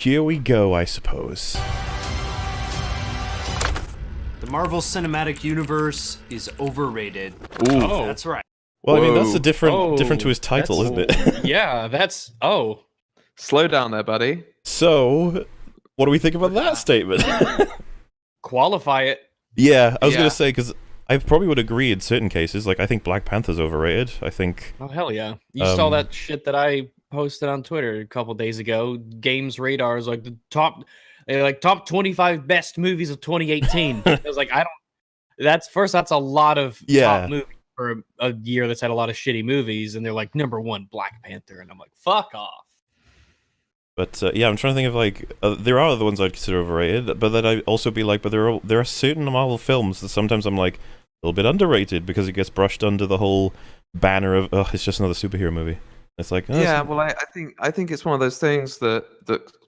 here we go, I suppose. The Marvel Cinematic Universe is overrated. Ooh. Oh. That's right. Well, I mean, that's a different Oh, to his title, isn't it? Yeah, that's... Oh. Slow down there, buddy. So, what do we think about that statement? Qualify it. Yeah, I was Yeah. gonna say, because I probably would agree in certain cases. Like, I think Black Panther's overrated. I think... Oh, hell yeah. You saw that shit that I posted on Twitter a couple days ago. Games Radar is like the top 25 best movies of 2018. I was like, that's a lot of top movies for a year that's had a lot of shitty movies, and they're like #1 Black Panther, and I'm like, fuck off. But yeah, I'm trying to think of like there are other ones I'd consider overrated, but then I'd also be like, but there are certain Marvel films that sometimes I'm like a little bit underrated because it gets brushed under the whole banner of it's just another superhero movie. It's like Yeah, well, I think it's one of those things that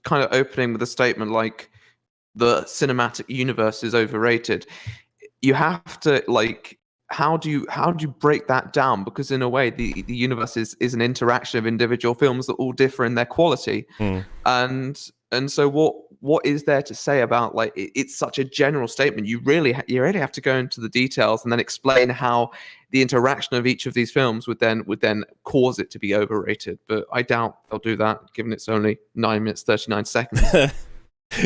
kind of opening with a statement like the cinematic universe is overrated. You have to like. How do you break that down? Because in a way, the universe is an interaction of individual films that all differ in their quality, and so what is there to say about like it's such a general statement? You really have to go into the details and then explain how the interaction of each of these films would then cause it to be overrated. But I doubt they'll do that, given it's only 9 minutes 39 seconds.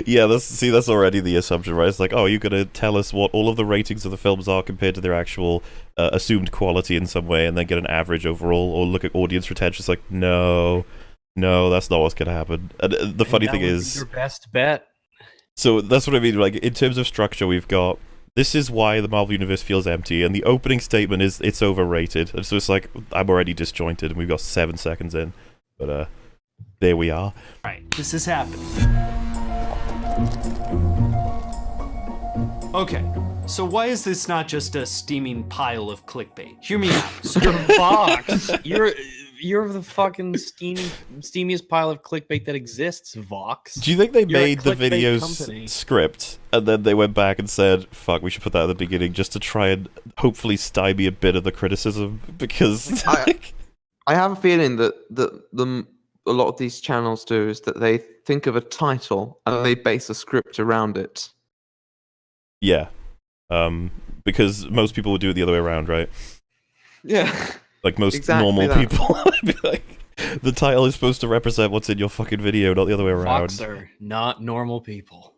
Yeah, that's already the assumption, right? It's like, oh, you're gonna tell us what all of the ratings of the films are compared to their actual assumed quality in some way, and then get an average overall, or look at audience retention. It's like, no, that's not what's gonna happen. And the funny thing is, your best bet. So that's what I mean. Like in terms of structure, we've got this is why the Marvel Universe feels empty, and the opening statement is it's overrated. And so it's like I'm already disjointed, and we've got 7 seconds in, but there we are. Right, this is happening. Okay, so why is this not just a steaming pile of clickbait? Hear me out. You're Vox. You're the fucking steamiest pile of clickbait that exists, Vox. Do you think they You're a made the clickbait video's company. script and then they went back and said, fuck, we should put that at the beginning just to try and hopefully stymie a bit of the criticism? Because I have a feeling that a lot of these channels do is that they think of a title and they base a script around it. yeah, because most people would do it the other way around, right? Yeah. Like most Exactly normal that. people would be like, the title is supposed to represent what's in your fucking video, not the other way around. Vox are not normal people.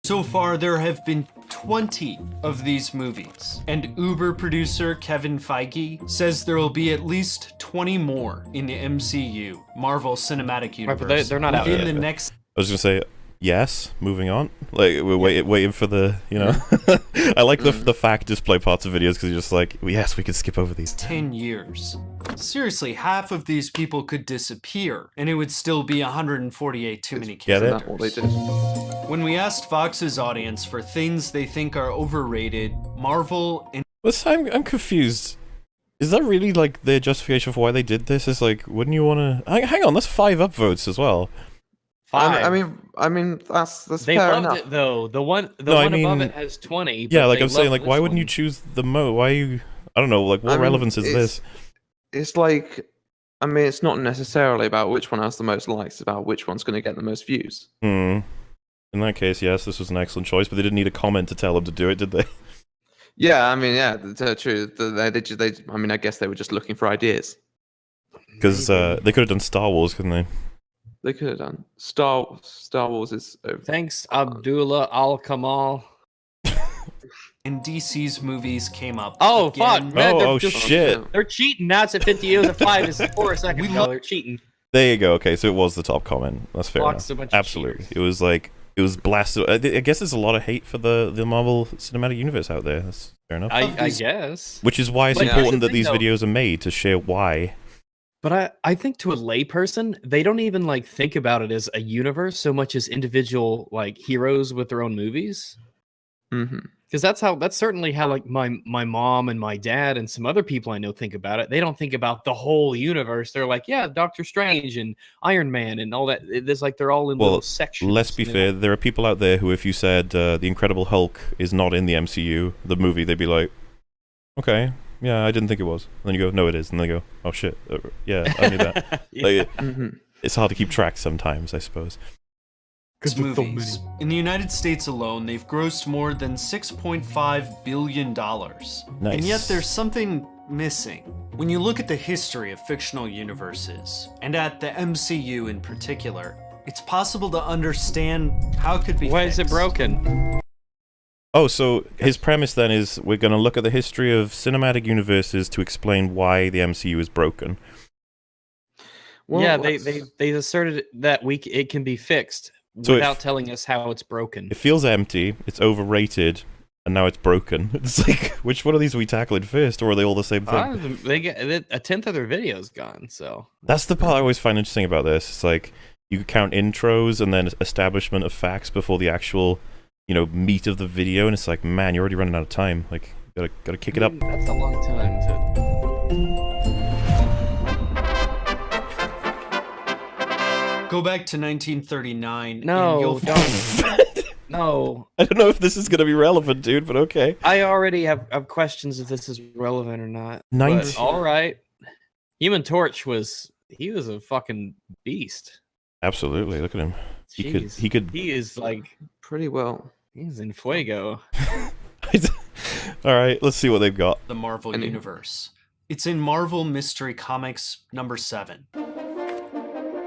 So far, there have been 20 of these movies, and Uber producer Kevin Feige says there will be at least 20 more in the MCU, Marvel Cinematic Universe, but they're not out within yet. the next. I was gonna say, yes, moving on. Like, we're waiting for the, you know... I like the fact display parts of videos, because you're just like, yes, we can skip over these. 10 years. Seriously, half of these people could disappear, and it would still be 148 too many Get characters. it? That's what they did. When we asked Fox's audience for things they think are overrated, Marvel and I'm confused. Is that really, like, their justification for why they did this? It's like, wouldn't you want to... Hang on, that's 5 upvotes as well. 5. I mean that's They fair loved enough. it though. The one No, I above mean- it has 20. Yeah, but like they I'm saying, loved like, why this wouldn't you one. choose the Why are you... I don't know, like, what I mean, relevance is it's- this? It's like, I mean, it's not necessarily about which one has the most likes, it's about which one's going to get the most views. In that case, yes, this was an excellent choice, but they didn't need a comment to tell them to do it, did they? Yeah, I mean, yeah, true. I mean, I guess they were just looking for ideas. Because they could have done Star Wars, couldn't they? They could have done Star Wars is over. Thanks, Abdullah Al Kamal. and DC's movies came up. Oh, again. fuck, man. Oh, shit. They're cheating. Now it's at 50. It was at 5. It's 4 seconds ago. They're cheating. There you go. Okay, so it was the top comment. That's fair Fox, enough. a bunch of Absolutely. cheaters. It was like, it was blasted. I guess there's a lot of hate for the Marvel Cinematic Universe out there. That's fair enough. I guess. Which is why it's But here's important the that thing, these though. videos are made, to share why. But I think to a layperson, they don't even like think about it as a universe so much as individual like heroes with their own movies. Mm-hmm. Because that's certainly how like my mom and my dad and some other people I know think about it. They don't think about the whole universe. They're like, yeah, Doctor Strange and Iron Man and all that. It's like they're all in little sections. Let's be you know? fair. There are people out there who, if you said The Incredible Hulk is not in the MCU, the movie, they'd be like, okay, yeah, I didn't think it was. And then you go, no, it is. And they go, oh shit, yeah, I knew that. Yeah. Like, it's hard to keep track sometimes, I suppose. movies. In the United States alone, they've grossed more than $6.5 billion. Nice. And yet there's something missing. When you look at the history of fictional universes, and at the MCU in particular, it's possible to understand how it could be Why fixed. is it broken? Oh, so his premise then is we're going to look at the history of cinematic universes to explain why the MCU is broken. Well, yeah, let's- they asserted that it can be fixed So without telling us how it's broken. It feels empty, it's overrated, and now it's broken. It's like, which one of these are we tackling first, or are they all the same thing? They get a tenth of their videos gone. So That's the part I always find interesting about this. It's like, you could count intros and then establishment of facts before the actual, meat of the video, and it's like, man, you're already running out of time. Like, gotta kick it up. That's a long time to. Go back to 1939. No, and you'll don't. No, I don't know if this is gonna be relevant, dude, but okay. I already have questions if this is relevant or not. But 19 all right, Human Torch he was a fucking beast. Absolutely, look at him. Jeez. He is like pretty well. he's in fuego. All right, let's see what they've got. the Marvel And- Universe. It's in Marvel Mystery Comics number 7.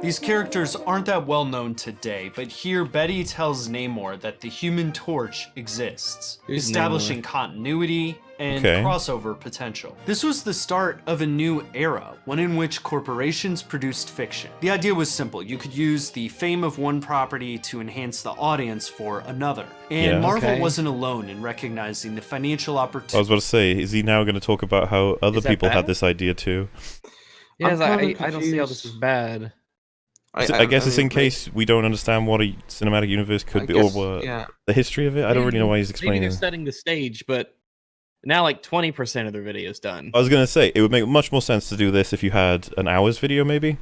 These characters aren't that well known today, but here Betty tells Namor that the Human Torch exists, Who's establishing continuity and Okay. crossover potential. This was the start of a new era, one in which corporations produced fiction. The idea was simple. You could use the fame of one property to enhance the audience for another. And Yeah. Marvel Okay. wasn't alone in recognizing the financial opportunity. I was about to say, is he now going to talk about how other Is that people had bad? this idea too? Yes, I'm I kinda don't see how this is confused. bad. I guess it's in mean, case we don't understand what a cinematic universe could I be, guess, or yeah. the history of it. I don't really know why he's Maybe explaining. they're setting the stage, but now like 20% of their videos done. I was going to say, it would make much more sense to do this if you had an hour's video, maybe.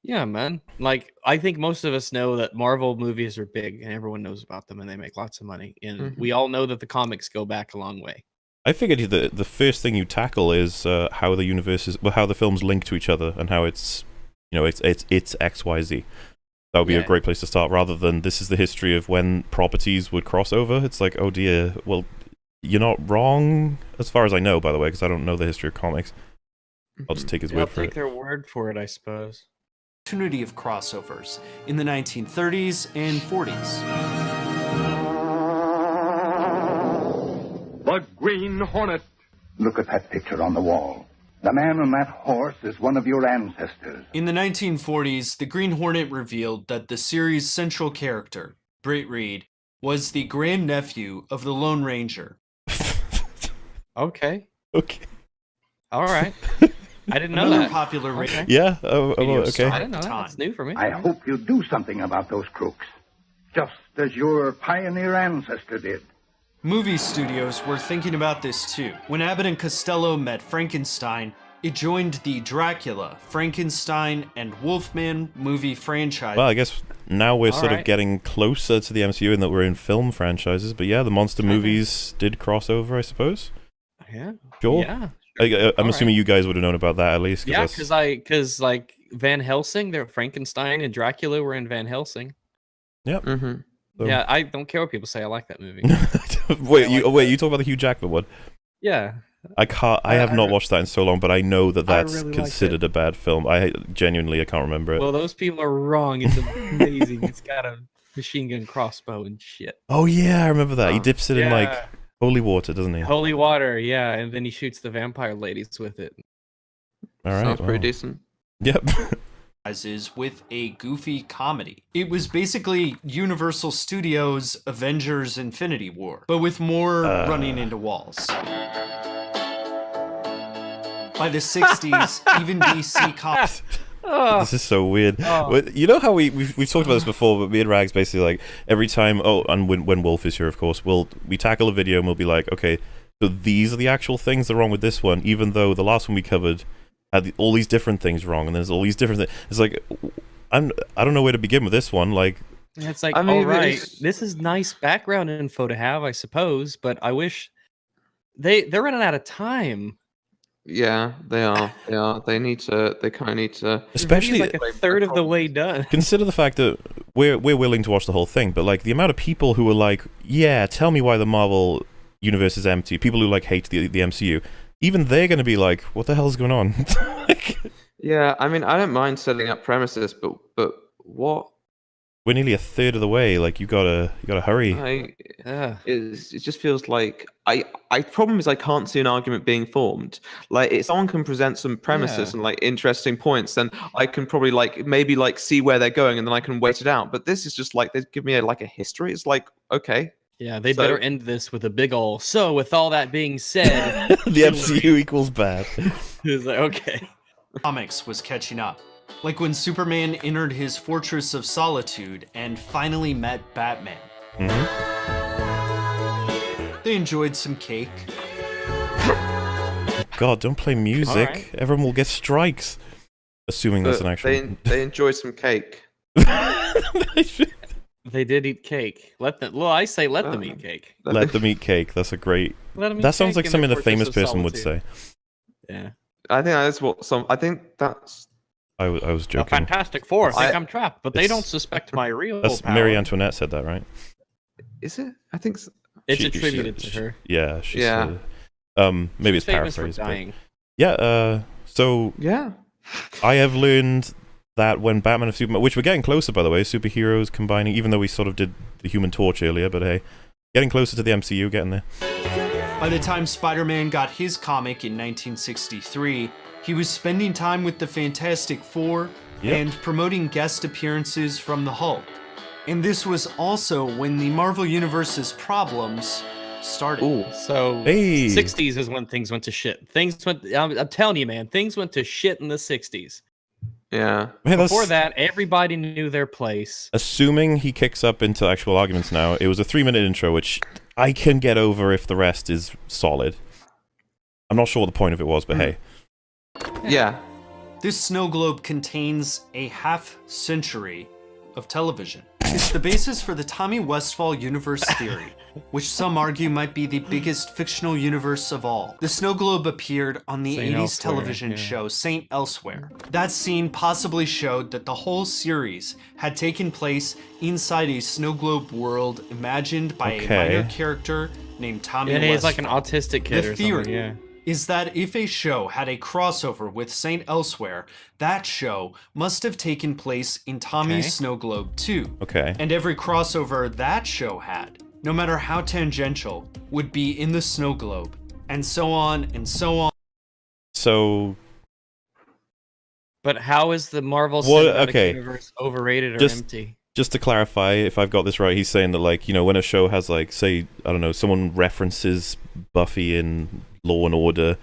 Yeah, man. Like, I think most of us know that Marvel movies are big and everyone knows about them and they make lots of money. And Mhm. we all know that the comics go back a long way. I figured the first thing you tackle is how the universes, well, how the films link to each other, and how it's it's XYZ. That would be a Yeah. great place to start, rather than this is the history of when properties would cross over. It's like, oh dear, well, you're not wrong, as far as I know, by the way, because I don't know the history of comics. I'll just take his I'll word for take it. their word for it, I suppose. Opportunity of crossovers in the 1930s and 40s. The Green Hornet. Look at that picture on the wall. The man on that horse is one of your ancestors. In the 1940s, the Green Hornet revealed that the series' central character, Britt Reed, was the grandnephew of the Lone Ranger. Okay. Okay. All right. I didn't know Another that. popular Okay. Yeah. Radio Okay. star. I didn't know at the that. That's time. new for me. I hope you do something about those crooks, just as your pioneer ancestor did. Movie studios were thinking about this too. When Abbott and Costello met Frankenstein, it joined the Dracula, Frankenstein, and Wolfman movie franchise. Well, I guess now we're All sort of right. getting closer to the MCU in that we're in film franchises. But yeah, the monster movies did cross over, I suppose. Yeah. Sure. Yeah. I'm All assuming you guys would have known about that at least. Yeah, that's- because like Van Helsing, they're Frankenstein and Dracula were in Van Helsing. Mm-hmm. So- Yeah, I don't care what people say. I like that movie. wait, I like you talk about the Hugh Jackman one? Yeah. I can't. I have I not re- watched that in so long, but I know that I that's really liked considered a bad film. I genuinely, I can't remember it. Well, those people are wrong. It's amazing. It's got a machine gun crossbow and shit. Oh yeah, I remember that. He Oh. dips it in like holy water, doesn't he? Holy water, yeah, and then he shoots the vampire ladies with it. All right. Sounds pretty well. decent. Yep. Is with a goofy comedy. It was basically Universal Studios' Avengers Infinity War, but with more running into walls. By the 60s, even DC comics. This is so weird. Oh. Well, you know how we've talked about this before, but me and Rags basically like every time. Oh, and when Wolf is here, of course, we tackle a video and we'll be like, okay, so these are the actual things that are wrong with this one, even though the last one we covered had all these different things wrong, and there's all these different things. It's like I don't know where to begin with this one. Like, It's like, I mean, all right, it's- this is nice background info to have, I suppose, but I wish they're running out of time. Yeah, they are. They are. They need to. They kind of need to. Especially like a third of the way done. consider the fact that we're willing to watch the whole thing, but like the amount of people who are like, yeah, tell me why the Marvel universe is empty. People who like hate the MCU, even they're going to be like, what the hell's going on? Like, Yeah, I mean, I don't mind setting up premises, but what we're nearly a third of the way. Like you gotta hurry. it just feels like problem is I can't see an argument being formed. Like if someone can present some premises and like interesting points, then I can probably like maybe like see where they're going and then I can wait it out. But this is just like they give me like a history. It's like, okay. Yeah, they better end this with a big ol' so with all that being said, The MCU equals bad. it's like, okay. Comics was catching up. Like when Superman entered his Fortress of Solitude and finally met Batman. They enjoyed some cake. God, don't play music. Alright. Everyone will get strikes. Assuming that's an actual. They enjoy some cake. They did eat cake. I say let them eat cake. Let them eat cake. That's a great. Let them eat That sounds cake like in something their a famous Fortress of person would say. Solitude. Yeah. I think that's what some. I think that's. I was The joking. Fantastic Four think I- I'm trapped, but they It's- don't suspect my real That's power. Marie Antoinette said that, right? Is it? I think. So. It's She- attributed she- to her. Yeah. She Yeah. said. Maybe She's it's famous for paraphrased. But dying. yeah. So Yeah. I have learned that when Batman and Superman, which we're getting closer, by the way, superheroes combining, even though we sort of did the Human Torch earlier, but hey, getting closer to the MCU, getting there. By the time Spider-Man got his comic in 1963, he was spending time with the Fantastic Four Yep. and promoting guest appearances from the Hulk. And this was also when the Marvel Universe's problems started. Ooh. So, Hey. 60s is when things went to shit. I'm telling you, man, things went to shit in the 60s. Yeah. Hey, that's- Before that, everybody knew their place. Assuming he kicks up into actual arguments now, it was a 3-minute intro, which I can get over if the rest is solid. I'm not sure what the point of it was, but hey. Yeah. This snow globe contains a half-century of television. It's the basis for the Tommy Westphall universe theory, which some argue might be the biggest fictional universe of all. The snow globe appeared on the Saint 80s Elsewhere, television yeah. show Saint Elsewhere. That scene possibly showed that the whole series had taken place inside a snow globe world imagined by a Okay. minor character named Tommy And he's like Westphall. an autistic kid The or theory something. Yeah. is that if a show had a crossover with Saint Elsewhere, that show must have taken place in Tommy's Okay. Snow Globe too. Okay. And every crossover that show had, no matter how tangential, would be in the Snow Globe. And so on and so on. So, But how is the Marvel What- Cinematic okay. Universe overrated or Just- empty? just to clarify, if I've got this right, he's saying that, like, you know, when a show has, like, say, I don't know, someone references Buffy in Law and Order,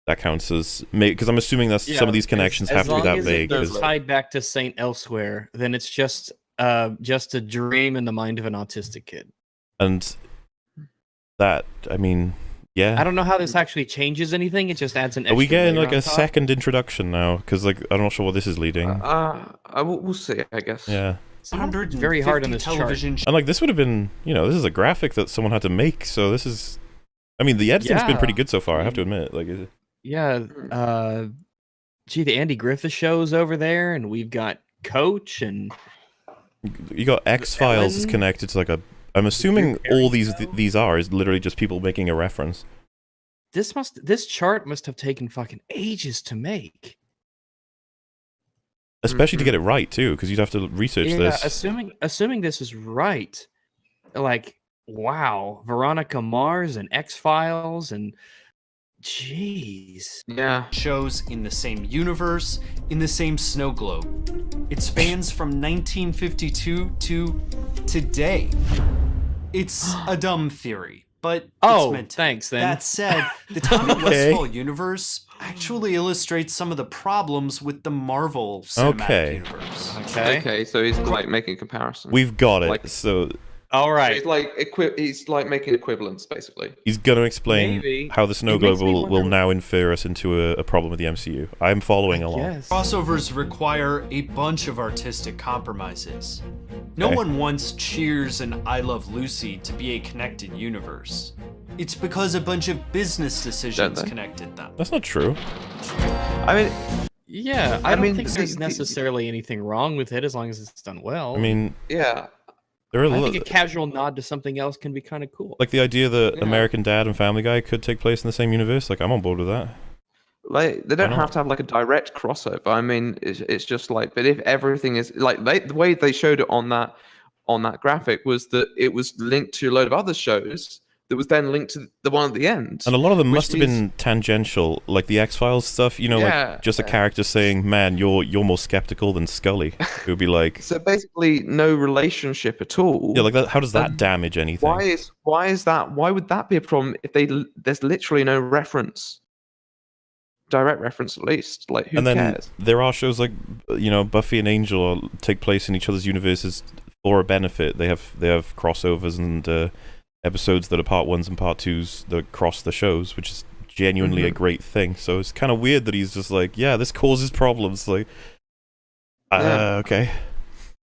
that counts as... Because I'm assuming that's some of these connections have to be that vague. As long as 'cause- it's tied back to Saint Elsewhere, then it's just a dream in the mind of an autistic kid. And that, I mean, yeah. I don't know how this actually changes anything. It just adds an Are extra we getting, layer like, on a top. second introduction now? Because, like, I'm not sure what this is leading. We'll see. I guess. Yeah. It's very hard on this chart. television And, like, this would have been, you know, this is a graphic that someone had to make, so this is... I mean, the editing's been pretty Yeah. good so far, I have to admit. Like, Yeah. Gee, the Andy Griffith show's over there, and we've got Coach and you got X-Files is Ellen? connected to, like, a... I'm assuming Perry all these show? these are is literally just people making a reference. this chart must have taken fucking ages to make. Especially to get it right, too, because you'd have to research Yeah, this. assuming this is right, like wow, Veronica Mars and X-Files and jeez. Yeah. shows in the same universe, in the same snow globe. It spans from 1952 to today. It's a dumb theory, but it's Oh, meant to. thanks then. That said, the Tommy Okay. Westphall universe actually illustrates some of the problems with the Marvel Cinematic Okay. Universe. Okay. So he's like making a comparison. We've got it. Like- So All So right. he's like he's like making equivalents basically. he's going to explain Maybe. how the snow It globe makes me will wonder- now infer us into a problem with the MCU. I'm following along. Yes. Crossovers require a bunch of artistic compromises. No Okay. one wants Cheers and I Love Lucy to be a connected universe. it's because a bunch of business decisions they? connected them. That's not true. I mean, Yeah, I I don't mean, think the- there's the- necessarily anything wrong with it as long as it's done well. I mean, yeah. there are I think a casual nod to something else can be kind of cool. like the idea that Yeah. American Dad and Family Guy could take place in the same universe. Like, I'm on board with that. Like they don't Why have not? to have like a direct crossover. I mean, it's just like, but if everything is like the way they showed it on that graphic was that it was linked to a load of other shows that was then linked to the one at the end. And a lot of them Which must have means- been tangential, like the X-Files stuff. You know, Yeah, like just a yeah. character saying, "Man, you're more skeptical than Scully." It would be like, So basically, no relationship at all. yeah, like that. How does that Um, damage anything? Why is that? Why would that be a problem if there's literally no reference, direct reference at least? Like who And then cares? there are shows like, you know, Buffy and Angel take place in each other's universes for a benefit. They have crossovers and episodes that are part ones and part twos that cross the shows, which is genuinely a great thing. So it's kind of weird that he's just like, yeah, this causes problems. Like, Yeah. okay.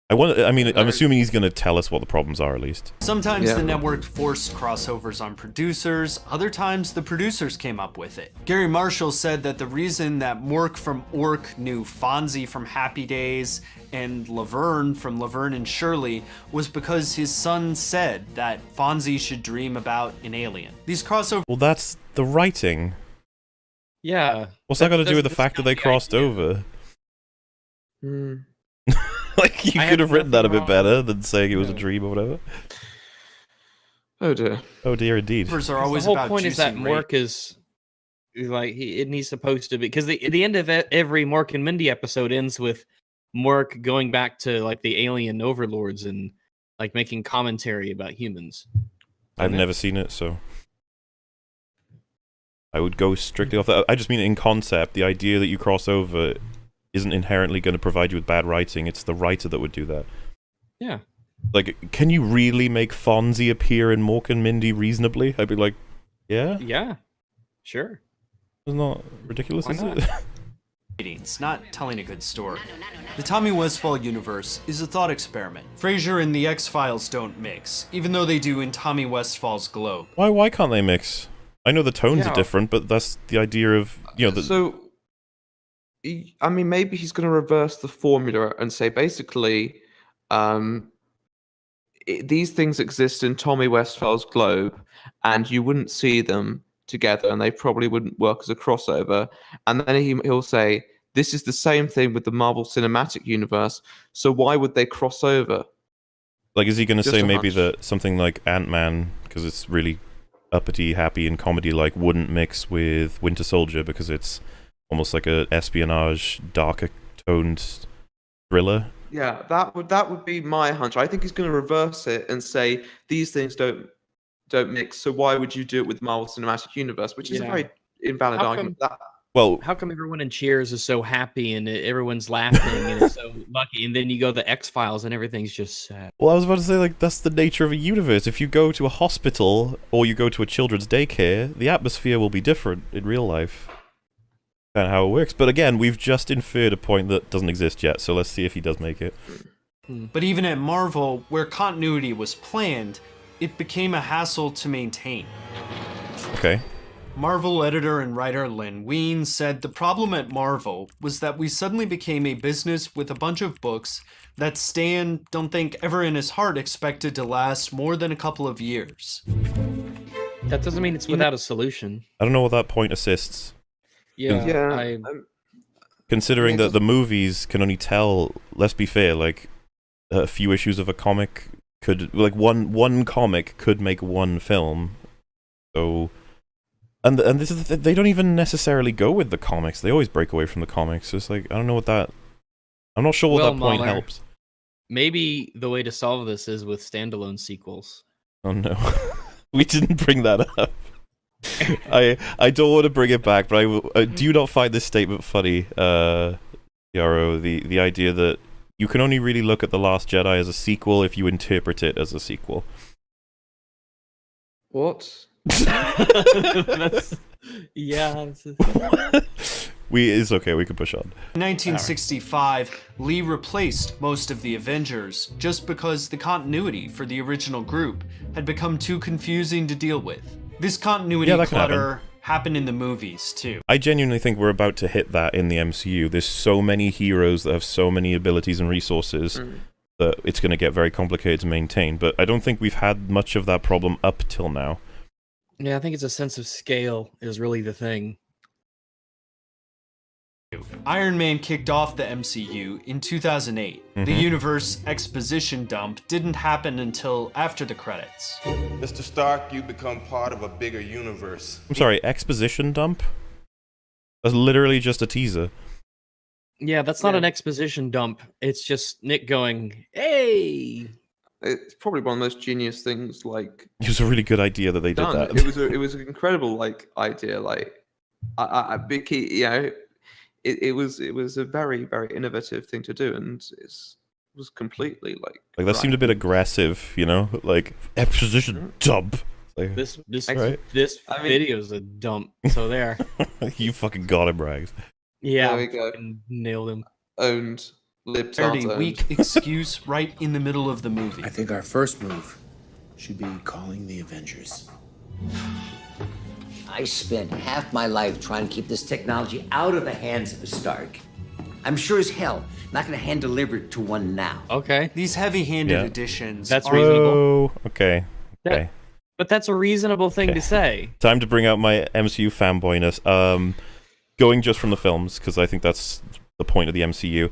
I mean, I'm Very- assuming he's going to tell us what the problems are at least. Sometimes Yeah. the network forced crossovers on producers, other times the producers came up with it. Gary Marshall said that the reason that Mork from Ork knew Fonzie from Happy Days and Laverne from Laverne and Shirley was because his son said that Fonzie should dream about an alien. These crossovers Well, that's the writing. Yeah. What's that got to do with the That's fact that they kinda the crossed idea. over? Hmm. Like, you I could have have written that a nothing bit wrong. better than saying it was a No. dream or whatever. Oh dear. Oh dear, indeed. are always The whole about point is that juicing rate. Mork is like he's supposed to be, because the end of every Mork and Mindy episode ends with Mork going back to like the alien overlords and like making commentary about humans. I've never seen it, so I would go strictly off that. I just mean in concept, the idea that you cross over isn't inherently going to provide you with bad writing. It's the writer that would do that. Yeah. Like, can you really make Fonzie appear in Mork and Mindy reasonably? I'd be like, yeah? Yeah. Sure. It's not ridiculous, Why is not? it? ratings, not telling a good story. The Tommy Westphall universe is a thought experiment. Frasier and the X-Files don't mix, even though they do in Tommy Westphall's Globe. Why can't they mix? I know the tones Yeah. are different, but that's the idea of, you know, So, I mean, maybe he's going to reverse the formula and say basically, these things exist in Tommy Westphall's Globe, and you wouldn't see them together, and they probably wouldn't work as a crossover. And then he'll say, this is the same thing with the Marvel Cinematic Universe, so why would they cross over? like, is he going to Just say a maybe hunch. that something like Ant-Man, because it's really uppity, happy, and comedy-like, wouldn't mix with Winter Soldier because it's almost like a espionage, darker toned thriller? Yeah, that would be my hunch. I think he's going to reverse it and say these things don't mix. So why would you do it with Marvel Cinematic Universe? Which is a Yeah. very invalid How argument. Well, How come everyone in Cheers is so happy and everyone's laughing and is so lucky, and then you go to the X-Files and everything's just sad? I was about to say, like, that's the nature of a universe. If you go to a hospital or you go to a children's daycare, the atmosphere will be different in real life. Kind of how it works. But again, we've just inferred a point that doesn't exist yet, so let's see if he does make it. But even at Marvel, where continuity was planned, it became a hassle to maintain. Okay. Marvel editor and writer Len Wein said the problem at Marvel was that we suddenly became a business with a bunch of books that Stan, don't think ever in his heart, expected to last more than a couple of years. That doesn't mean it's You know- without a solution. I don't know what that point assists. Yeah. Yeah, I, Considering Yeah, that the movies can only tell, let's be fair, like, a few issues of a comic could, like, one comic could make one film. So, and this is they don't even necessarily go with the comics. They always break away from the comics. So it's like, I don't know what that. I'm not sure what Well, that point Mahler. helps. maybe the way to solve this is with standalone sequels. Oh no, we didn't bring that up. I don't want to bring it back, but I will, do you not find this statement funny, Yarrow? The idea that you can only really look at The Last Jedi as a sequel if you interpret it as a sequel. what? That's, yeah. It's okay. We can push on. In 1965, Lee replaced most of the Avengers just because the continuity for the original group had become too confusing to deal with. This continuity Yeah, that can clutter happened in the movies, too. I genuinely think we're about to hit that in the MCU. There's so many heroes that have so many abilities and resources that it's going to get very complicated to maintain. But I don't think we've had much of that problem up till now. Yeah, I think it's a sense of scale is really the thing. Iron Man kicked off the MCU in 2008. The universe exposition dump didn't happen until after the credits. Mr. Stark, you become part of a bigger universe. I'm sorry, exposition dump? That's literally just a teaser. Yeah, that's not an exposition dump. It's just Nick going, "Hey!" It's probably one of the most genius things like It was a really good idea that they did done. that. It was an incredible like idea. Like it was a very very innovative thing to do, and it was completely like Like that seemed a bit aggressive, you know, like exposition dump. Like, This Right. this I mean- video's a dump. So there. you fucking got him, Rags. Yeah, There we go. fucking nailed him. owned libtards. Very owned. weak excuse right in the middle of the movie. I think our first move should be calling the Avengers. I spent half my life trying to keep this technology out of the hands of a Stark. I'm sure as hell not going to hand deliver it to one now. Okay. These heavy-handed Yeah. additions That's are reasonable. Whoa. Okay. Okay. But that's a reasonable thing to say. Time to bring out my MCU fanboyness. Going just from the films, because I think that's the point of the MCU.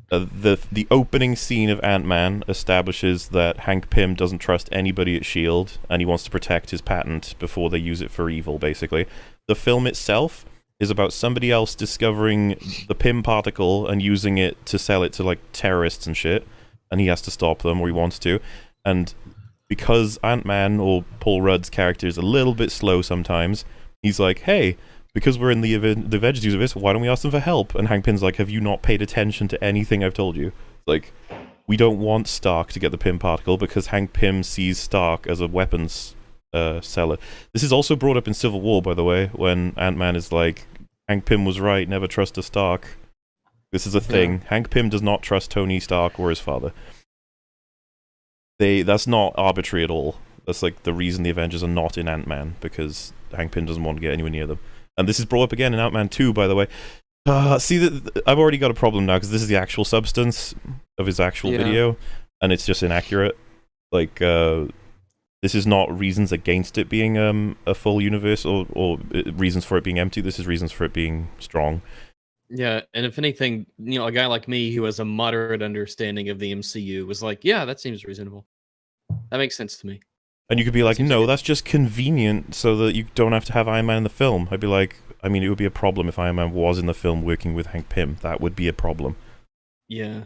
The opening scene of Ant-Man establishes that Hank Pym doesn't trust anybody at S.H.I.E.L.D., and he wants to protect his patent before they use it for evil, basically. The film itself is about somebody else discovering the Pym particle and using it to sell it to, like, terrorists and shit, and he has to stop them, or he wants to. And because Ant-Man, or Paul Rudd's character, is a little bit slow sometimes, he's like, hey, because we're in the Avengers universe, why don't we ask them for help? And Hank Pym's like, have you not paid attention to anything I've told you? Like, we don't want Stark to get the Pym particle because Hank Pym sees Stark as a weapons seller. This is also brought up in Civil War, by the way, when Ant-Man is like, Hank Pym was right, never trust a Stark. This is a thing. Hank Pym does not trust Tony Stark or his father. That's not arbitrary at all. That's like the reason the Avengers are not in Ant-Man, because Hank Pym doesn't want to get anywhere near them. And this is brought up again in Ant-Man 2, by the way. See, I've already got a problem now, because this is the actual substance of his actual video, and it's just inaccurate. Like, this is not reasons against it being a full universe, or reasons for it being empty. This is reasons for it being strong. Yeah, and if anything, you know, a guy like me who has a moderate understanding of the MCU was like, yeah, that seems reasonable. That makes sense to me. And you could be like, no, that's just convenient so that you don't have to have Iron Man in the film. I'd be like, I mean, it would be a problem if Iron Man was in the film working with Hank Pym. That would be a problem. Yeah.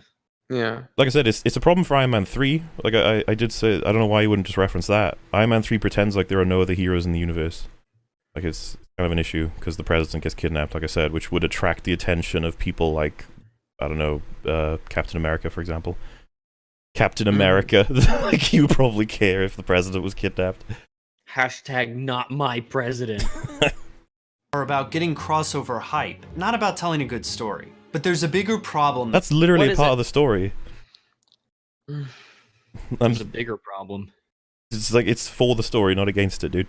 Yeah. Like I said, it's a problem for Iron Man 3. Like, I did say, I don't know why you wouldn't just reference that. Iron Man 3 pretends like there are no other heroes in the universe. Like, it's kind of an issue, because the president gets kidnapped, like I said, which would attract the attention of people like, I don't know, Captain America, for example. Captain America. Like, you probably care if the president was kidnapped. Hashtag not my president. Are about getting crossover hype, not about telling a good story. But there's a bigger problem. That's literally What is part it? of the story. There's a bigger problem. It's like, it's for the story, not against it, dude.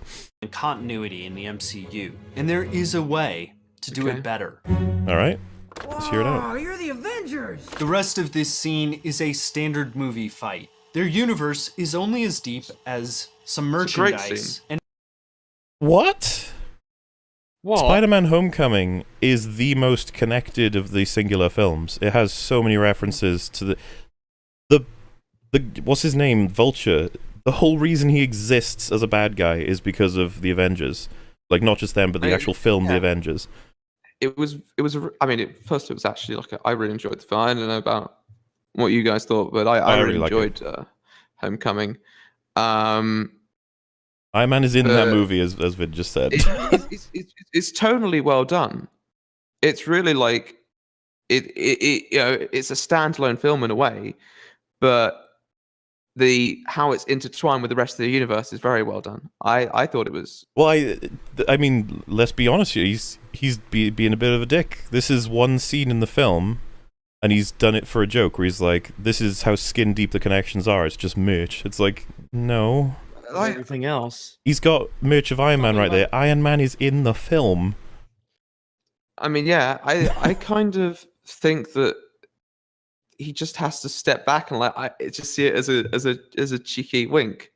continuity in the MCU, and there is a way to do it better. Alright, let's hear it out. You're the Avengers! The rest of this scene is a standard movie fight. Their universe is only as deep as some It's a great merchandise. scene. And What? Well, Spider-Man Homecoming is the most connected of the singular films. It has so many references to the what's his name? Vulture. The whole reason he exists as a bad guy is because of the Avengers. Like, not just them, but the actual film, The Avengers. It was. I mean, at first it was actually like I really enjoyed the film. I don't know about what you guys thought, but I really like enjoyed Homecoming. Iron Man is in that movie, as Vid just said. It's totally well done. It's really like it you know, it's a standalone film in a way, but how it's intertwined with the rest of the universe is very well done. I thought it was. Well, I mean, let's be honest here. He's being a bit of a dick. This is one scene in the film, and he's done it for a joke, where he's like, "This is how skin deep the connections are. It's just merch." It's like, no. everything else. He's got merch of Iron Man right there. Iron Man is in the film. I mean, yeah, I kind of think that he just has to step back and I just see it as a cheeky wink.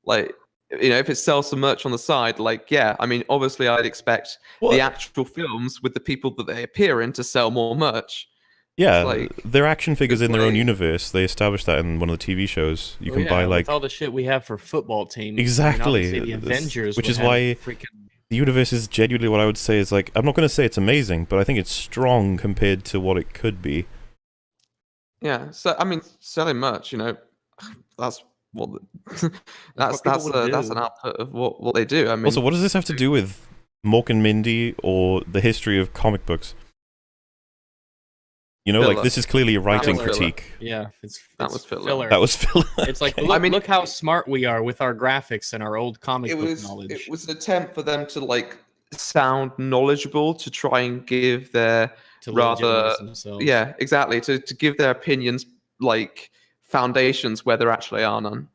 Like, if it sells some merch on the side, yeah, I mean, obviously I'd expect the actual films with the people that they appear in to sell more merch. Yeah, they're action figures in their own universe. They established that in one of the TV shows. You can buy with all the shit we have for football teams. Exactly. I mean, the Avengers, which is why the universe is genuinely what I would say is I'm not going to say it's amazing, but I think it's strong compared to what it could be. Yeah, so I mean, selling merch, that's what that's an output of what they do. I mean, also, what does this have to do with Mork and Mindy or the history of comic books? This is clearly a writing critique. Yeah, that was filler. That was filler. It's like, look how smart we are with our graphics and our old comic book knowledge. It was an attempt for them to sound knowledgeable, to try and give their yeah, exactly, to give their opinions foundations where there actually are none.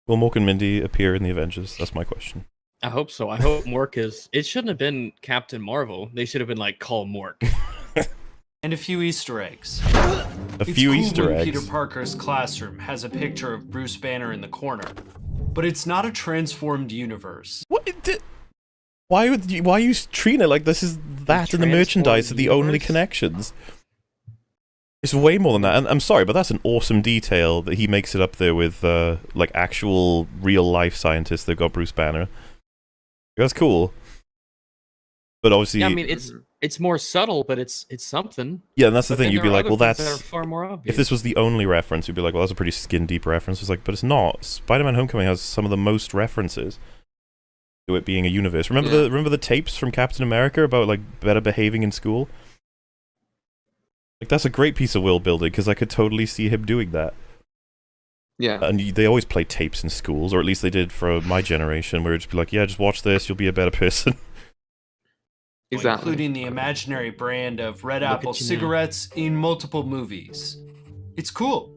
Will Mork and Mindy appear in the Avengers? That's my question. I hope so. I hope Mork is. It shouldn't have been Captain Marvel. They should have been call Mork. And a few Easter eggs. Easter eggs. Peter Parker's classroom has a picture of Bruce Banner in the corner, but it's not a transformed universe. What? Why are you treating it like this is that and the merchandise are the only connections? It's way more than that. And I'm sorry, but that's an awesome detail that he makes it up there with actual real life scientists that got Bruce Banner. That's cool. But obviously, yeah, I mean, it's more subtle, but it's something. Yeah, and that's the thing. You'd be like, well, that's far more obvious. If this was the only reference, you'd be like, well, that's a pretty skin deep reference. It's but it's not. Spider-Man: Homecoming has some of the most references to it being a universe. Remember the tapes from Captain America about better behaving in school? That's a great piece of world building because I could totally see him doing that. Yeah. And they always play tapes in schools, or at least they did for my generation, where it'd just be like, yeah, just watch this, you'll be a better person. Exactly. Including the imaginary brand of Red Apple cigarettes in multiple movies. It's cool.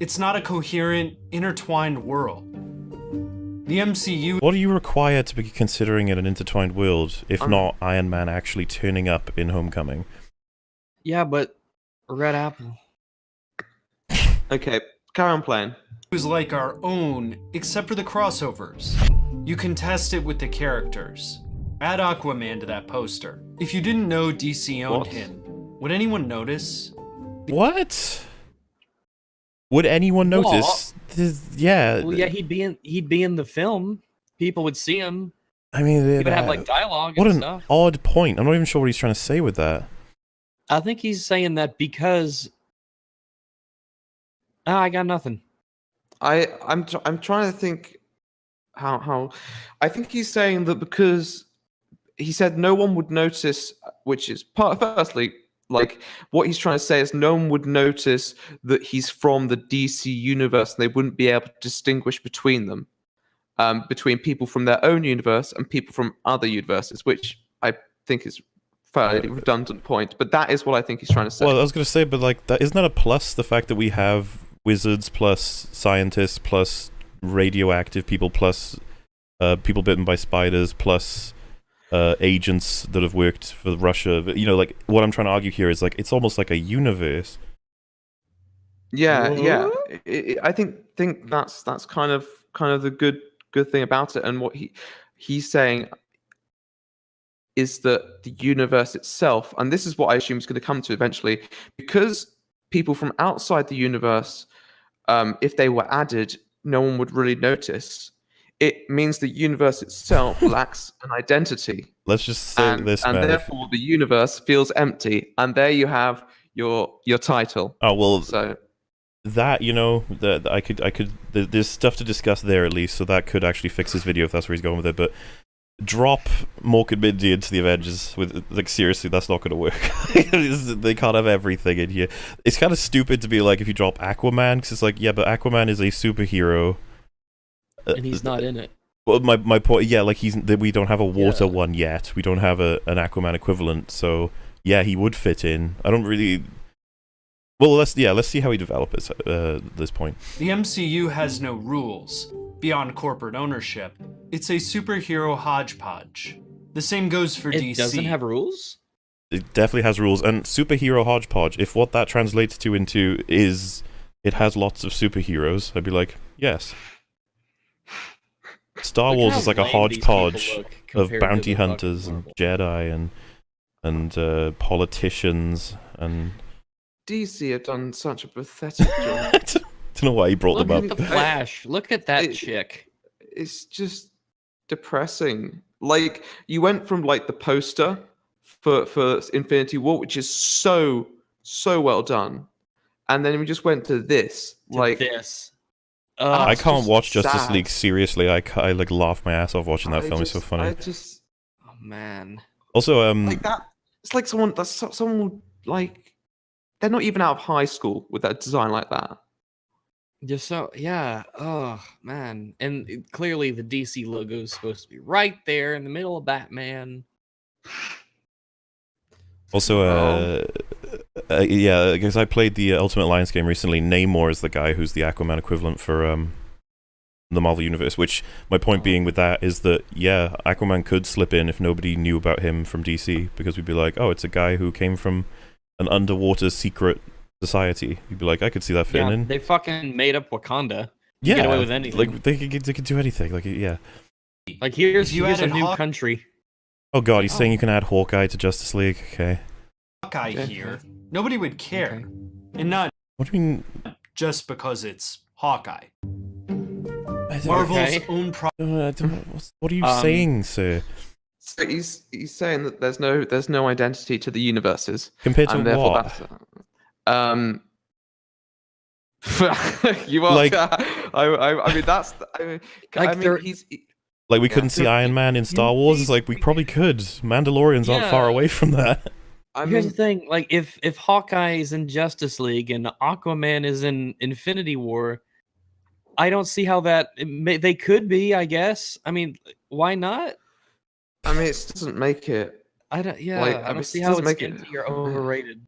It's not a coherent, intertwined world. The MCU... What do you require to be considering it an intertwined world, if not Iron Man actually turning up in Homecoming? Yeah, but Red Apple. Okay, carry on playing. It was like our own, except for the crossovers. You can test it with the characters. Add Aquaman to that poster. If you didn't know DC owned him, would anyone notice? What? Would anyone notice? Yeah. Well, yeah, he'd be in the film. People would see him. I mean, he would have dialogue. What and an stuff. odd point. I'm not even sure what he's trying to say with that. I think he's saying that because I got nothing. I'm trying to think how I think he's saying that because he said no one would notice, which is firstly, what he's trying to say is no one would notice that he's from the DC universe and they wouldn't be able to distinguish between them, between people from their own universe and people from other universes, which I think is fairly redundant point, but that is what I think he's trying to say. Well, I was going to say, but isn't that a plus, the fact that we have wizards plus scientists plus radioactive people plus people bitten by spiders plus agents that have worked for Russia. What I'm trying to argue here is it's almost like a universe. Yeah. I think that's kind of the good thing about it, and what he's saying is that the universe itself, and this is what I assume is going to come to eventually, because people from outside the universe, if they were added, no one would really notice. It means the universe itself lacks an identity. Let's just say this, and man. Therefore the universe feels empty. And there you have your title. Oh well. So that I could. There's stuff to discuss there at least, so that could actually fix this video if that's where he's going with it. But drop Mork and Mindy into the Avengers with seriously, that's not going to work. They can't have everything in here. It's kind of stupid to be if you drop Aquaman, because it's yeah, but Aquaman is a superhero. And he's not in it. Well, my point, yeah, we don't have a water one yet. We don't have an Aquaman equivalent, so yeah, he would fit in. I don't really. Well, let's see how he develops at this point. The MCU has no rules. beyond corporate ownership. It's a superhero hodgepodge. The same goes for DC. It doesn't have rules? It definitely has rules, and superhero hodgepodge, if what that translates to into is it has lots of superheroes, I'd be like, yes. Star Look Wars how is like a lame these people hodgepodge look of compared to bounty the fucking hunters and Marvel. Jedi and politicians and... DC have done such a pathetic job. I don't know why he brought Look them at up. the Flash. Look at that It- chick. It's just depressing. Like, you went from like the poster for Infinity War, which is so well done, and then we just went to this. To Like, this. I It's can't just watch Justice sad. League seriously. I like laugh my ass off watching that film. It's so funny. I just Oh man. Also, like that. It's like someone would, like, they're not even out of high school with that design like that. Just so, yeah. Oh man. And clearly the DC logo is supposed to be right there in the middle of Batman. Also, yeah, because I played the Ultimate Alliance game recently. Namor is the guy who's the Aquaman equivalent for the Marvel Universe, which my point being with that is that, yeah, Aquaman could slip in if nobody knew about him from DC, because we'd be like, oh, it's a guy who came from an underwater secret society. You'd be like, I could see that fitting Yeah, in. they fucking made up Wakanda. Yeah, get away with anything. Like, they could do anything. Like, yeah. Like here's If you a added new Hawk- country. Oh god, he's saying you can add Hawkeye to Justice League? Okay. Hawkeye Okay. here, nobody would care. Okay. And not What do you mean? just because it's Hawkeye. I don't- Marvel's Okay. own I don't know. What are you Um, saying, sir? So he's saying that there's no identity to the universes, Compared to and therefore what? that's you are Like- I mean that's I Like mean they're- Like, we Yeah. couldn't see Iron Man in Star Wars? It's like, we probably could. Mandalorians aren't far Yeah. away from that. I Here's mean the thing, like if Hawkeye is in Justice League and Aquaman is in Infinity War, I don't see how they could be, I guess. I mean, why not? it doesn't make it. I don't Like, I I mean, don't see it how doesn't it's make it- into your overrated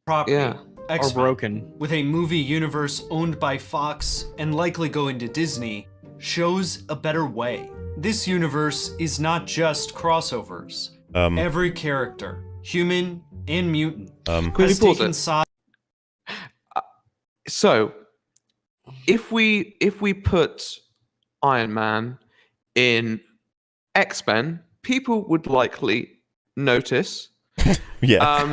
property, Yeah. or X-Men, broken. with a movie universe owned by Fox and likely going to Disney, shows a better way. This universe is not just crossovers. Every character, human and mutant, Can we has pause taken it? sides. So if we put Iron Man in X-Men, people would likely notice. Yeah.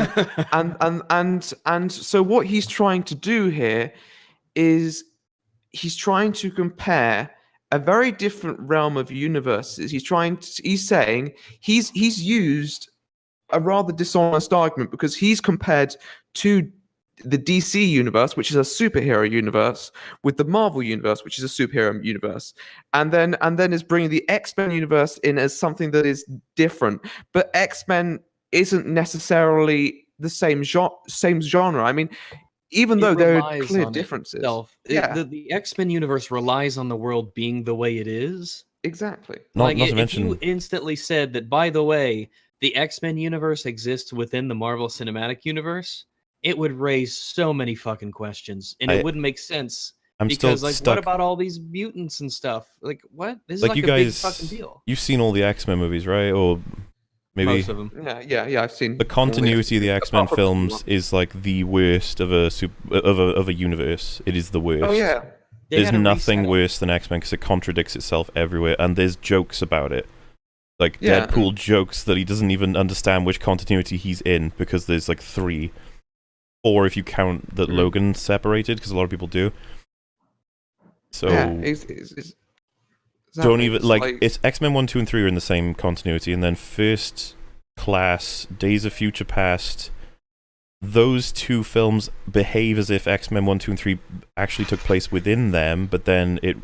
And so what he's trying to do here is he's trying to compare a very different realm of universes. He's saying he's used a rather dishonest argument because he's compared to the DC universe, which is a superhero universe, with the Marvel universe, which is a superhero universe, and then is bringing the X-Men universe in as something that is different. But X-Men isn't necessarily the same genre. I mean, even though there are relies clear on differences. itself. Yeah. The X-Men universe relies on the world being the way it is. Exactly. Like, not to if mention... you instantly said that, by the way, the X-Men universe exists within the Marvel Cinematic Universe, it would raise so many fucking questions, and I- it wouldn't make sense. I'm Because, still like, stuck. what about all these mutants and stuff? Like, what? This is Like, like you a big guys, fucking deal. you've seen all the X-Men movies, right? Or maybe Most of them. Yeah. I've seen the continuity of the X-Men apart from films is like the worst of a universe. It is the worst. Oh yeah. They There's had to nothing reset it. worse than X-Men because it contradicts itself everywhere, and there's jokes about it. Like, Yeah. Deadpool jokes that he doesn't even understand which continuity he's in because there's like 3. Or if you count that Logan's separated, because a lot of people do. So Yeah, don't even it's like it's X-Men 1, 2, and 3 are in the same continuity, and then First Class, Days of Future Past, those 2 films behave as if X-Men 1, 2, and 3 actually took place within them, but then it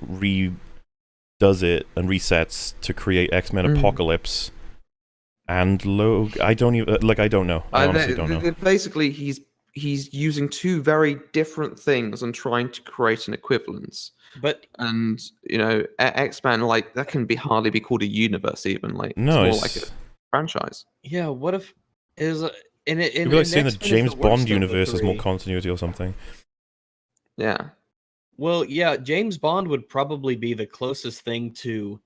does it and resets to create X-Men Apocalypse. And I don't even I don't know. I honestly don't know. Basically, he's using 2 very different things and trying to create an equivalence. But And X-Men, like, that can hardly be called a universe even. Like, No, it's more it's like a franchise. yeah, what if is in It'd be like saying the James Bond universe has more continuity or something. Yeah. Well, yeah, James Bond would probably be the closest thing to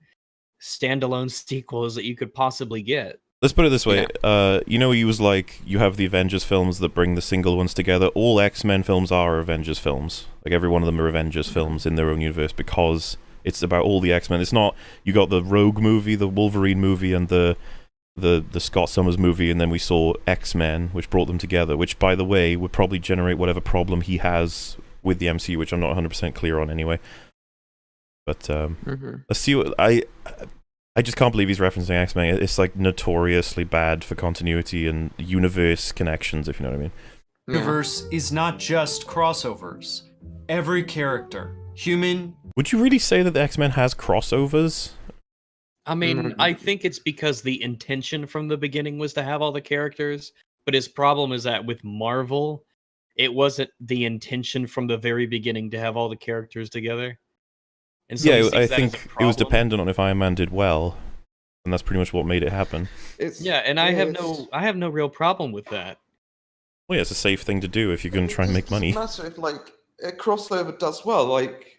standalone sequels that you could possibly get. Let's put it this way. He was like, you have the Avengers films that bring the single ones together. All X-Men films are Avengers films. Like, every one of them are Avengers films in their own universe because it's about all the X-Men. It's not, you got the Rogue movie, the Wolverine movie, and the Scott Summers movie, and then we saw X-Men, which brought them together, which, by the way, would probably generate whatever problem he has with the MCU, which I'm not 100% clear on anyway. But, let's see what... I just can't believe he's referencing X-Men. It's like notoriously bad for continuity and universe connections, if you know what I mean. Universe is not just crossovers. Every character, human. Would you really say that the X-Men has crossovers? I mean, I think it's because the intention from the beginning was to have all the characters, but his problem is that with Marvel, it wasn't the intention from the very beginning to have all the characters together. And so yeah, I think it was dependent on if Iron Man did well, and that's pretty much what made it happen. I have no real problem with that. Well, yeah, it's a safe thing to do if you're going to try and make money. It doesn't matter if like a crossover does well. Like,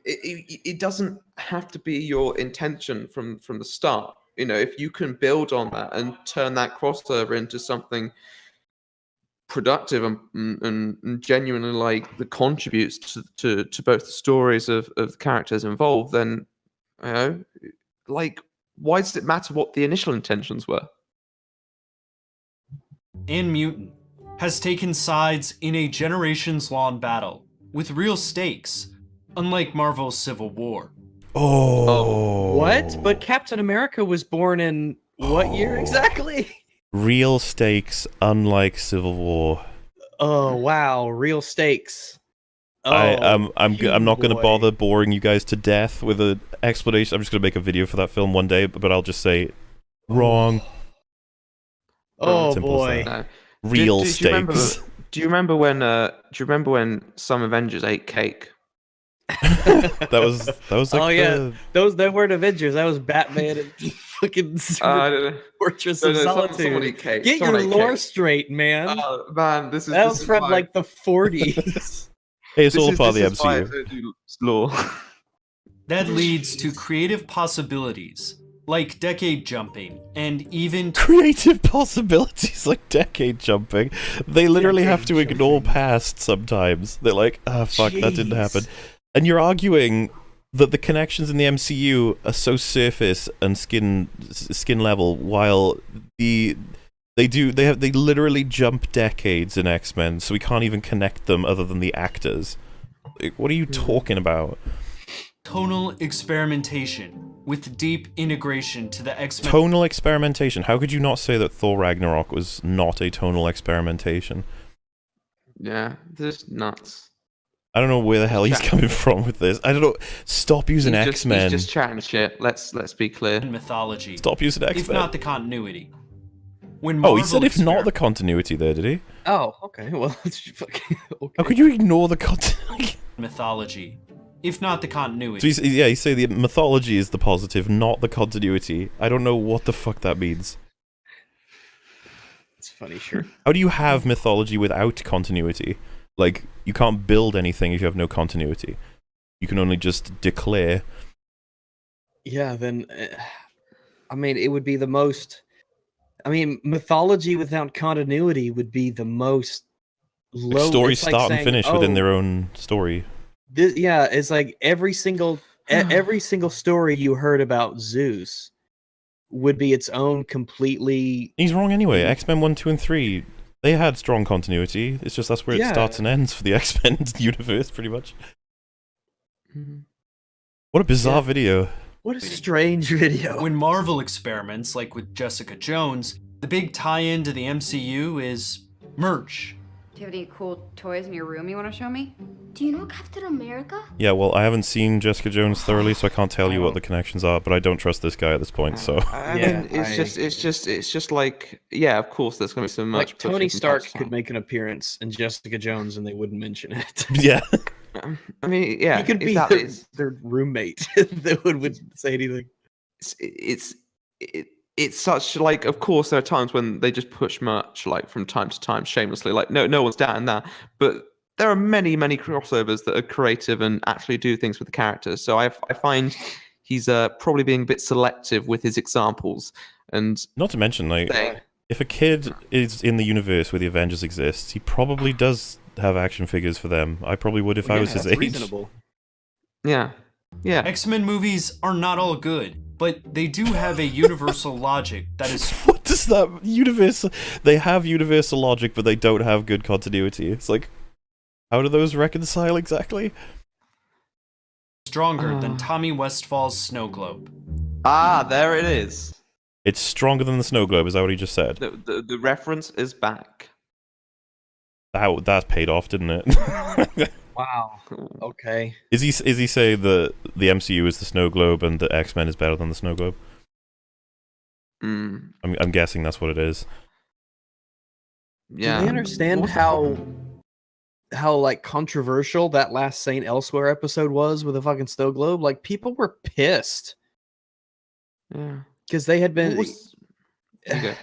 it doesn't have to be your intention from the start. You know, if you can build on that and turn that crossover into something productive and genuinely like that contributes to both the stories of the characters involved, then like, why does it matter what the initial intentions were? And Mutant has taken sides in a generations-long battle with real stakes, unlike Marvel's Civil War. Oh. What? But Captain America was born in what year exactly? Real stakes, unlike Civil War. Oh wow, real stakes. Oh, I'm not going to bother boring you guys to death with an explanation. I'm just going to make a video for that film one day, but I'll just say wrong. Oh Simple boy. as that. Real stakes. Do you remember when some Avengers ate cake? that was like oh yeah, they weren't Avengers. That was Batman and fucking Fortress of Solitude. Get your lore straight, man. Man, that was from like the 40s. Hey, it's all part of the MCU. Lore. That leads to creative possibilities, like decade jumping, and even creative possibilities like decade jumping. They literally have to ignore past sometimes. They're like, oh fuck, that didn't happen. And you're arguing that the connections in the MCU are so surface and skin level, while they literally jump decades in X-Men, so we can't even connect them other than the actors. What are you talking about? Tonal experimentation with deep integration to the X-Men. Tonal experimentation. How could you not say that Thor Ragnarok was not a tonal experimentation? Yeah, this is nuts. I don't know where the hell he's coming from with this. I don't know. Stop using X-Men. He's just chatting shit. Let's be clear. Mythology. Stop using X-Men. If not the continuity. When he said if not the continuity there, did he? Oh, okay. Well, okay. How could you ignore the continuity? Mythology. If not the continuity. So you say the mythology is the positive, not the continuity. I don't know what the fuck that means. It's funny, sure. How do you have mythology without continuity? Like, you can't build anything if you have no continuity. You can only just declare. Yeah, then, I mean, it would be the most... I mean, mythology without continuity would be the most low... Stories start and finish within their own story. It's like every single story you heard about Zeus would be its own completely... He's wrong anyway. X-Men 1, 2, and 3... They had strong continuity. It's just that's where it starts and ends for the X-Men universe, pretty much. What a bizarre video. What a strange video. When Marvel experiments, like with Jessica Jones, the big tie-in to the MCU is merch. Do you have any cool toys in your room you want to show me? Do you know Captain America? Yeah, well, I haven't seen Jessica Jones thoroughly, so I can't tell you what the connections are, but I don't trust this guy at this point, so... I mean, it's just like, yeah, of course there's going to be so much... Like, Tony Stark could make an appearance in Jessica Jones and they wouldn't mention it. Yeah. I mean, yeah. He could be their roommate that would say anything. It's such, like, of course there are times when they just push merch, like, from time to time shamelessly, like no one's doubting that, but there are many crossovers that are creative and actually do things with the characters. So I find he's probably being a bit selective with his examples. And not to mention, like, if a kid is in the universe where the Avengers exist, he probably does have action figures for them. I probably would if I was his age. Reasonable. Yeah. X-Men movies are not all good, but they do have a universal logic that is... What does that universe... They have universal logic, but they don't have good continuity. It's like, how do those reconcile exactly? Stronger than Tommy Westfall's snow globe. Ah, there it is. It's stronger than the snow globe, is that what he just said? The reference is back. That paid off, didn't it? Wow. Okay. Is he saying the MCU is the snow globe and the X-Men is better than the snow globe? I'm guessing that's what it is. Yeah. Do they understand how like controversial that last Saint Elsewhere episode was with the fucking snow globe? Like, people were pissed. Yeah. Because they had been. Okay.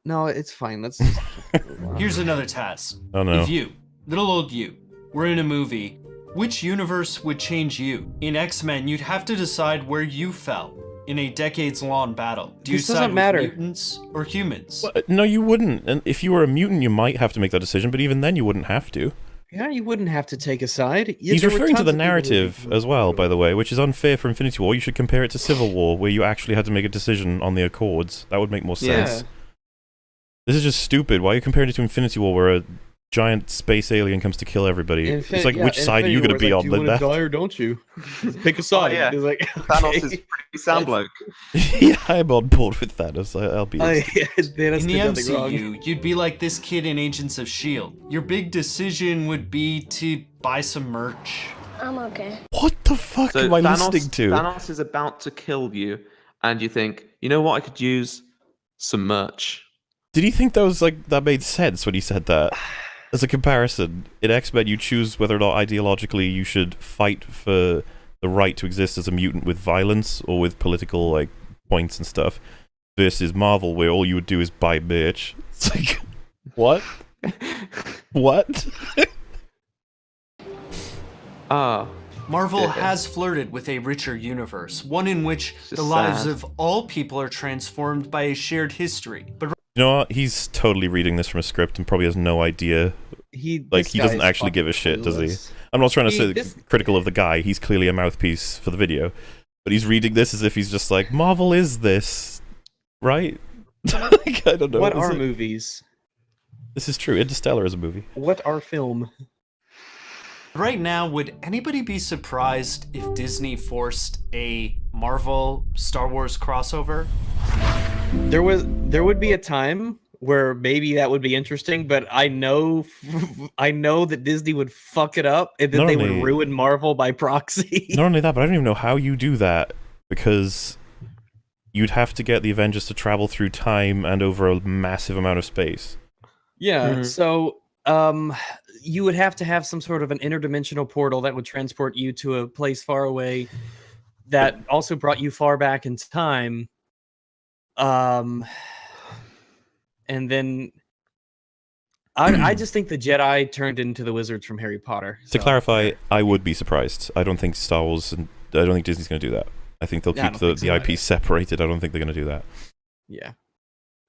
No, it's fine. Let's just... Here's another task. Oh no. If you, little old you, were in a movie, which universe would change you? In X-Men, you'd have to decide where you fell in a decades-long battle. Do you This side doesn't with matter. mutants or humans? Well, no, you wouldn't. And if you were a mutant, you might have to make that decision, but even then you wouldn't have to. Yeah, you wouldn't have to take a side. He's referring to the narrative as well, by the way, which is unfair for Infinity War. You should compare it to Civil War, where you actually had to make a decision on the Accords. That would make more sense. Yeah. This is just stupid. Why are you comparing it to Infinity War, where a giant space alien comes to kill everybody? It's like, which side are you going to be on? Do you want to die or don't you? Pick a side. Yeah. It's like, Thanos is pretty sound bloke. Yeah, I'm on board with Thanos. I'll be honest. In the MCU, you'd be like this kid in Agents of S.H.I.E.L.D. Your big decision would be to buy some merch. I'm okay. What the fuck am I listening to? Thanos is about to kill you, and you think, you know what I could use? Some merch. Did he think that made sense when he said that? As a comparison, in X-Men you choose whether or not ideologically you should fight for the right to exist as a mutant with violence or with political like points and stuff, versus Marvel where all you would do is buy merch. It's like, what? What? Marvel has flirted with a richer universe, one in which the lives of all people are transformed by a shared history. But you know what? He's totally reading this from a script and probably has no idea. He doesn't actually give a shit, does he? I'm not trying to say critical of the guy. He's clearly a mouthpiece for the video, but he's reading this as if he's just like, Marvel is this, right? Like, I don't know. What are movies? This is true. Interstellar is a movie. What are film? right now, would anybody be surprised if Disney forced a Marvel Star Wars crossover? There would be a time where maybe that would be interesting, but I know that Disney would fuck it up and then they would ruin Marvel by proxy. Not only that, but I don't even know how you do that, because you'd have to get the Avengers to travel through time and over a massive amount of space. Yeah, so you would have to have some sort of an interdimensional portal that would transport you to a place far away that also brought you far back in time. And then I just think the Jedi turned into the wizards from Harry Potter. To clarify, I would be surprised. I don't think Star Wars and I don't think Disney's going to do that. I think they'll keep the IP separated. I don't think they're going to do that. Yeah.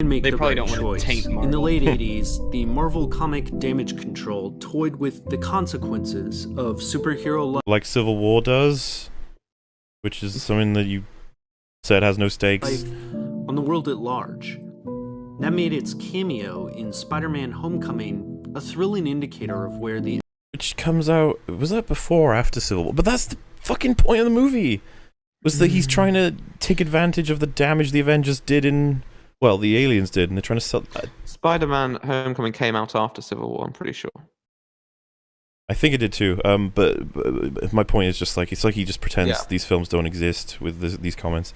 They probably don't want to taint Marvel. In the late 80s, the Marvel comic Damage Control toyed with the consequences of superhero life. Like Civil War does, which is something that you said has no stakes. On the world at large. That made its cameo in Spider-Man Homecoming a thrilling indicator of where the... Which comes out... Was that before or after Civil War? But that's the fucking point of the movie! Was that he's trying to take advantage of the damage the Avengers did in... Well, the aliens did, and they're trying to sell... Spider-Man Homecoming came out after Civil War, I'm pretty sure. I think it did too, but my point is just like, it's like he just pretends these films don't exist with these comments.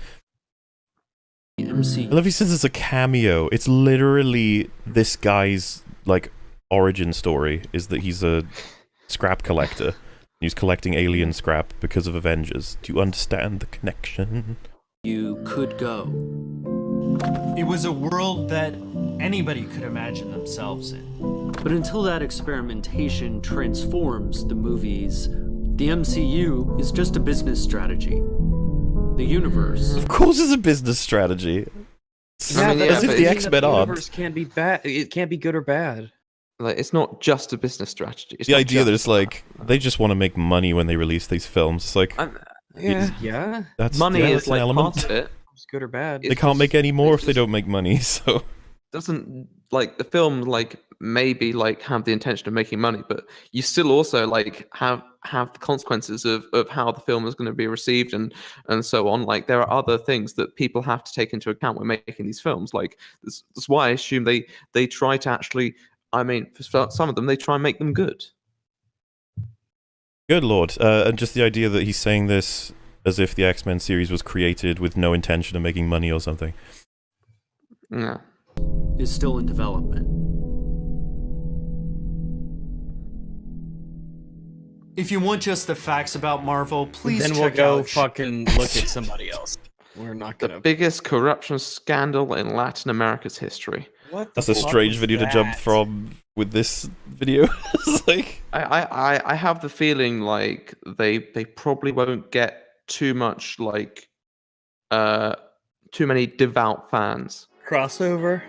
MCU. I love he says it's a cameo. It's literally this guy's like origin story is that he's a scrap collector. He's collecting alien scrap because of Avengers. Do you understand the connection? You could go. It was a world that anybody could imagine themselves in. But until that experimentation transforms the movies, the MCU is just a business strategy. The universe. Of course, it's a business strategy. As if the X-Men aren't. Universe can't be bad. It can't be good or bad. Like, it's not just a business strategy. It's The not idea that just it's like they just want to make money when they release these films. It's like Yeah. that's money yeah, is that's an like element. part of it. It's good or bad. They can't make any more if they don't make money. So Doesn't like the film like maybe like have the intention of making money, but you still also like have the consequences of how the film is going to be received and so on. Like there are other things that people have to take into account when making these films. Like that's why I assume they try to actually. I mean, for some of them, they try and make them good. good lord, and just the idea that he's saying this as if the X-Men series was created with no intention of making money or something. Yeah. Is still in development. If you want just the facts about Marvel, please Then check we'll go out fucking look at somebody else. We're not The gonna. biggest corruption scandal in Latin America's history. What? That's a strange video to jump from with this video. It's like I have the feeling like they probably won't get too much like too many devout fans. Crossover.